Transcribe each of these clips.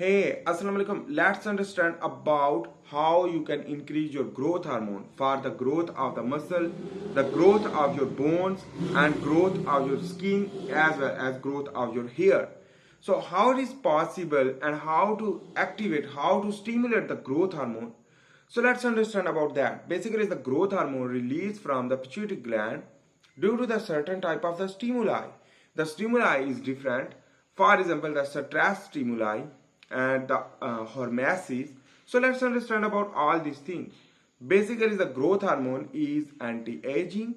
Hey, Assalamu alaikum. Let's understand about how you can increase your growth hormone for the growth of the muscle, the growth of your bones, and growth of your skin as well as growth of your hair. So how it is possible and how to activate, how to stimulate the growth hormone. So let's understand about that. Basically, the growth hormone released from the pituitary gland due to the certain type of the stimuli. The stimuli is different. For example, the stress stimuli and the hormesis. So let's understand about all these things. Basically, the growth hormone is anti-aging,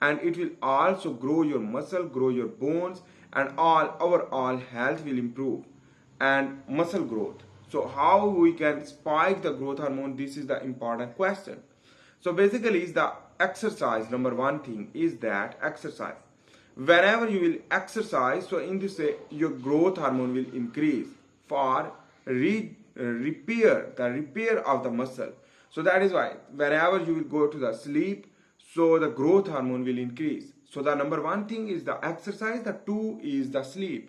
and it will also grow your muscle, grow your bones, and all overall health will improve and muscle growth. So how we can spike the growth hormone? This is the important question. So basically, is the exercise. Number one thing is that exercise. Whenever you will exercise, so in this way your growth hormone will increase for repair of the muscle. So that is why whenever you will go to the sleep, so the growth hormone will increase. So the number one thing is the exercise, the two is the sleep.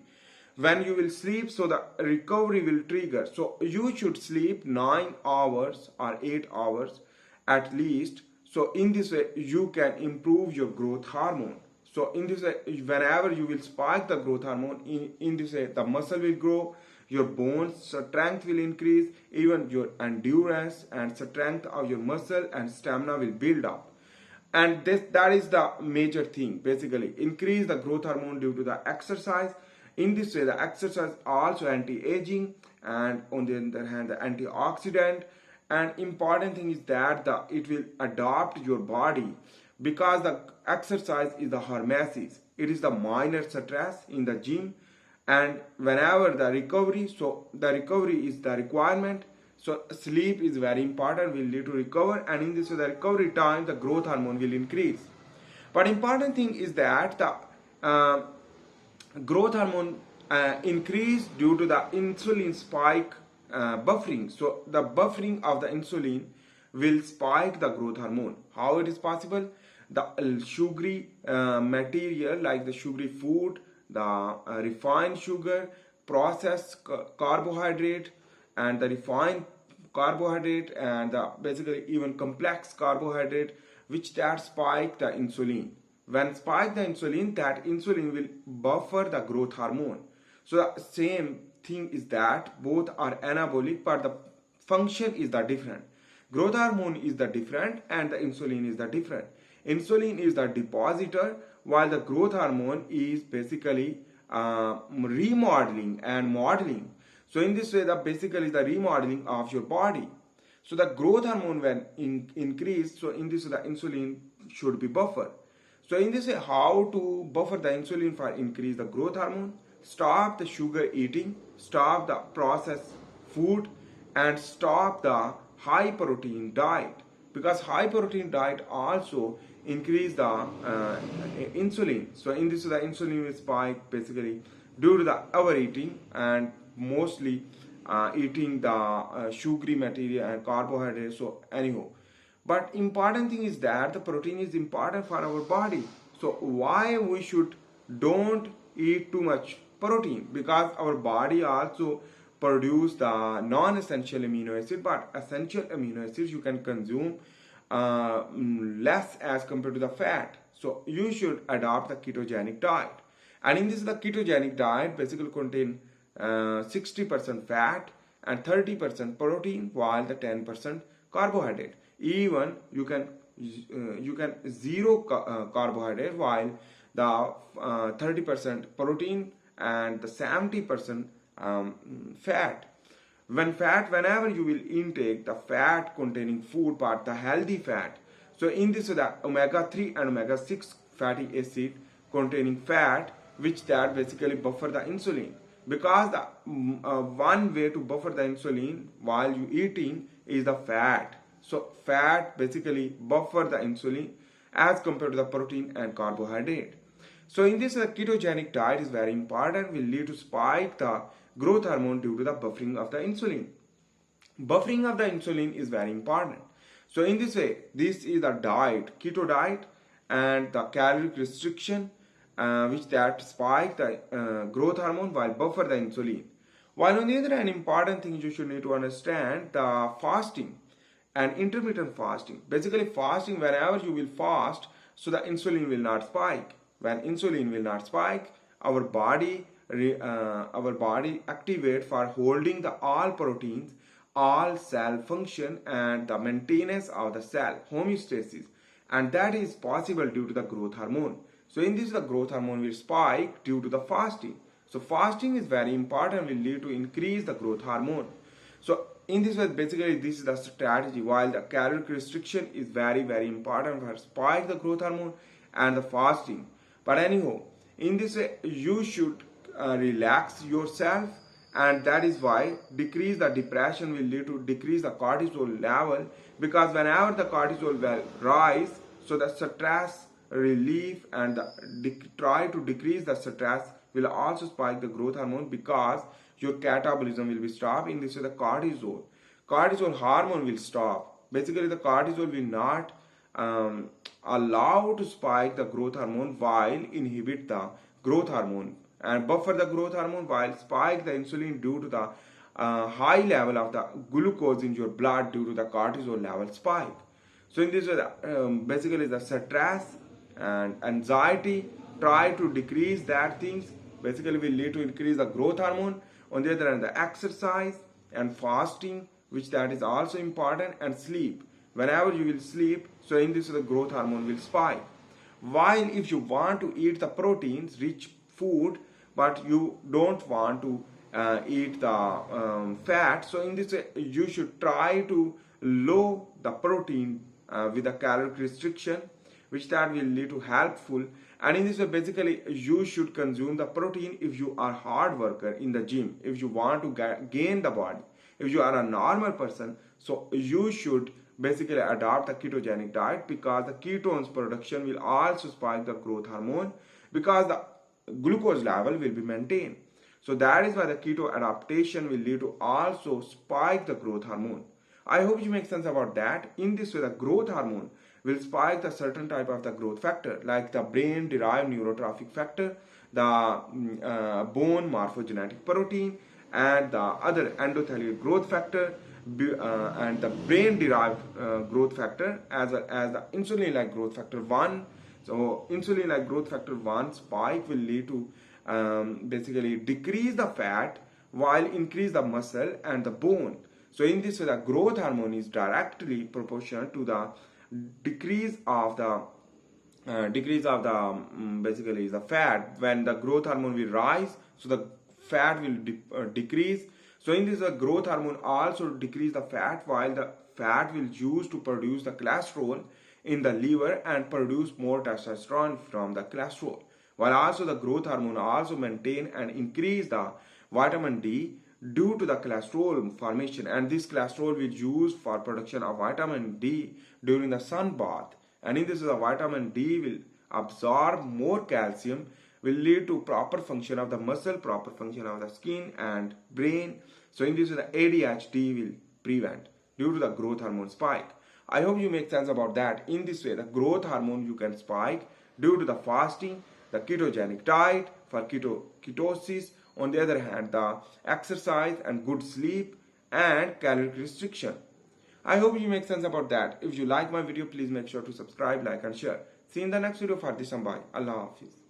When you will sleep, so the recovery will trigger. So you should sleep 9 hours or 8 hours at least. So in this way you can improve your growth hormone. So in this way, whenever you will spike the growth hormone, in this way the muscle will grow, your bones strength will increase, even your endurance and strength of your muscle and stamina will build up. And that is the major thing. Basically, increase the growth hormone due to the exercise. In this way, the exercise also anti-aging, and on the other hand, the antioxidant. And important thing is that it will adapt your body, because the exercise is the hormesis. It is the minor stress in the gym, and whenever the recovery, so the recovery is the requirement. So sleep is very important, will lead to recover, and in this way the recovery time the growth hormone will increase. But important thing is that the growth hormone increase due to the insulin spike buffering. So the buffering of the insulin will spike the growth hormone. How it is possible? The sugary material like the sugary food, the refined sugar, processed carbohydrate, and the refined carbohydrate, and basically even complex carbohydrate, which that spike the insulin. When spike the insulin, that insulin will buffer the growth hormone. So the same thing is that both are anabolic, but the function is the different. Growth hormone is the different and the insulin is the different. Insulin is the depositor, while the growth hormone is basically remodeling and modeling. So in this way, basically the remodeling of your body. So the growth hormone when increase, so in this way the insulin should be buffered. So in this way, how to buffer the insulin for increase the growth hormone? Stop the sugar eating, stop the processed food, and stop the high protein diet, because high protein diet also increase the insulin. So in this way the insulin will spike basically due to the overeating and mostly eating the sugary material and carbohydrates. So anyhow, but important thing is that the protein is important for our body. So why we should don't eat too much protein? Because our body also produce the non-essential amino acid, but essential amino acids you can consume less as compared to the fat. So you should adopt the ketogenic diet. And in this, the ketogenic diet basically contain 60% fat and 30% protein, while the 10% carbohydrate. Even you can zero carbohydrate, while the 30% protein and the 70% fat. Whenever you will intake the fat containing food, but the healthy fat, so in this the omega-3 and omega-6 fatty acid containing fat, which that basically buffer the insulin, because the one way to buffer the insulin while you eating is the fat. So fat basically buffer the insulin as compared to the protein and carbohydrate. So in this, the ketogenic diet is very important, will lead to spike the growth hormone due to the buffering of the insulin. Buffering of the insulin is very important. So in this way, this is the diet, keto diet, and the caloric restriction, which that spike the growth hormone while buffer the insulin. While on the other hand, important things you should need to understand the fasting and intermittent fasting. Basically, fasting, whenever you will fast, so the insulin will not spike. When insulin will not spike, our body activate for holding the all proteins, all cell function, and the maintenance of the cell homeostasis, and that is possible due to the growth hormone. So in this, the growth hormone will spike due to the fasting. So fasting is very important, will lead to increase the growth hormone. So in this way, basically this is the strategy. While the caloric restriction is very important for spike the growth hormone and the fasting. But anyhow, in this way you should relax yourself, and that is why decrease the depression will lead to decrease the cortisol level, because whenever the cortisol will rise, so the stress relief and try to decrease the stress will also spike the growth hormone, because your catabolism will be stopped. In this way, the cortisol hormone will stop. Basically, the cortisol will not allow to spike the growth hormone while inhibit the growth hormone and buffer the growth hormone while spike the insulin due to the high level of the glucose in your blood due to the cortisol level spike. So in this way, basically the stress and anxiety, try to decrease that things, basically will lead to increase the growth hormone. On the other hand, the exercise and fasting, which that is also important, and sleep. Whenever you will sleep, so in this the growth hormone will spike. While if you want to eat the proteins rich food, but you don't want to eat the fat, so in this way you should try to low the protein with a caloric restriction, which that will lead to helpful. And in this way, basically you should consume the protein if you are hard worker in the gym, if you want to gain the body. If you are a normal person, so you should basically adopt a ketogenic diet, because the ketones production will also spike the growth hormone, because the glucose level will be maintained. So that is why the keto adaptation will lead to also spike the growth hormone. I hope you make sense about that. In this way, the growth hormone will spike the certain type of the growth factor, like the brain derived neurotrophic factor, the bone morphogenetic protein, and the other endothelial growth factor, and the brain derived growth factor, as well as the insulin like growth factor 1. So insulin like growth factor 1 spike will lead to basically decrease the fat while increase the muscle and the bone. So in this way, the growth hormone is directly proportional to the decrease of the basically the fat. When the growth hormone will rise, so the fat will decrease. So in this, the growth hormone also decrease the fat, while the fat will use to produce the cholesterol in the liver and produce more testosterone from the cholesterol. While also the growth hormone also maintain and increase the vitamin D due to the cholesterol formation, and this cholesterol will use for production of vitamin D during the sun bath. And in this, the vitamin D will absorb more calcium, will lead to proper function of the muscle, proper function of the skin and brain. So in this, the ADHD will prevent due to the growth hormone spike. I hope you make sense about that. In this way, the growth hormone you can spike due to the fasting, the ketogenic diet for ketosis. On the other hand, the exercise and good sleep and caloric restriction. I hope you make sense about that. If you like my video, please make sure to subscribe, like and share. See you in the next video for this and bye. Allah Hafiz.